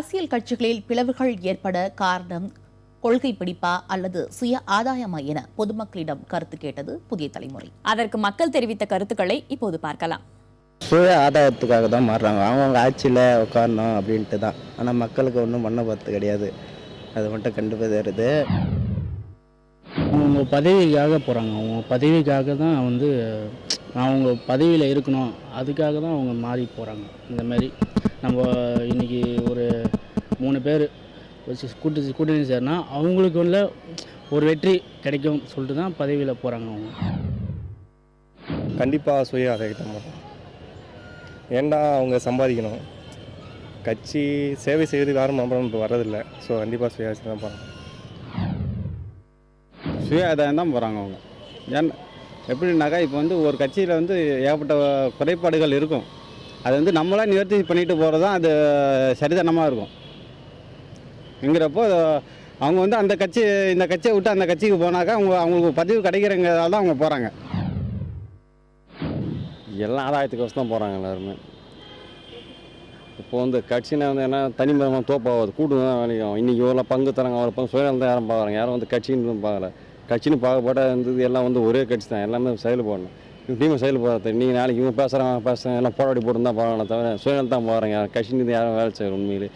அரசியல் கட்சிகளில் பிளவுகள் ஏற்பட காரணம் கொள்கை பிடிப்பா அல்லது சுய ஆதாயமா என பொதுமக்களிடம் கருத்து கேட்டது புதிய தலைமுறை. அதற்கு மக்கள் தெரிவித்த கருத்துக்களை இப்போது பார்க்கலாம். சுய ஆதாயத்துக்காக தான் மாறுறாங்க. அவங்கவுங்க ஆட்சியில் உட்காரணும் அப்படின்ட்டு தான். ஆனால் மக்களுக்கு ஒன்றும் பண்ண பார்த்து கிடையாது. அது மட்டும் கண்டிப்பாக தெரியுது. அவங்க பதவிக்காக போகிறாங்க. அவங்க பதவிக்காக தான் அவங்க பதவியில் இருக்கணும், அதுக்காக தான் அவங்க மாறி போகிறாங்க. இந்தமாரி நம்ம இன்றைக்கி ஒரு 3 பேர் வச்சு கூட்டணி சேர்னா அவங்களுக்கு ஒரு வெற்றி கிடைக்கும் சொல்லிட்டு தான் பதவியில் போகிறாங்க. அவங்க கண்டிப்பாக சுய ஆதாயத்தை தான். ஏன்னா அவங்க சம்பாதிக்கணும். கட்சி சேவை செய்வது யாரும் அப்புறம் இப்போ வர்றதில்லை. ஸோ கண்டிப்பாக சுய ஆதாயத்தை தான் போகிறாங்க. சுய ஆதாயம் தான் போகிறாங்க அவங்க. ஏன்னா எப்படின்னாக்கா இப்போ ஒரு கட்சியில் ஏகப்பட்ட குறைபாடுகள் இருக்கும். அது நம்மளாக நிவர்த்தி பண்ணிட்டு போகிறது தான் அது சரிதனமாக இருக்கும். என்கிறப்போ அவங்க அந்த கட்சி இந்த கட்சியை விட்டு அந்த கட்சிக்கு போனாக்கா அவங்களுக்கு பதவி கிடைக்கிறங்கிறதால தான் அவங்க போகிறாங்க. எல்லாம் ஆதாயத்துக்கோசம் தான் போகிறாங்க எல்லாருமே. இப்போ கட்சினா என்ன தனிமரமாக தோப்பாகாது, கூட்டு தான் வேலைக்கும். இன்றைக்கி ஒரு பங்கு தராங்க, அவர் பங்கு சுயநலம் தான் யாரும் பார்க்குறாங்க. யாரும் கட்சின்னு பார்க்கல. கட்சின்னு பார்க்கப்பட்ட எல்லாம் ஒரே கட்சி தான். எல்லாமே செயல்படணும். டீமை செயல்படுறது. நீங்கள் நாளைக்கு இவங்க பேசுகிறாங்க எல்லாம் போராடி போட்டு தான் போகிறாங்க தவிர சுயநலம் தான் போகிறாங்க. கட்சின்னு யாரும் வேலை செய்யணும். உண்மையிலே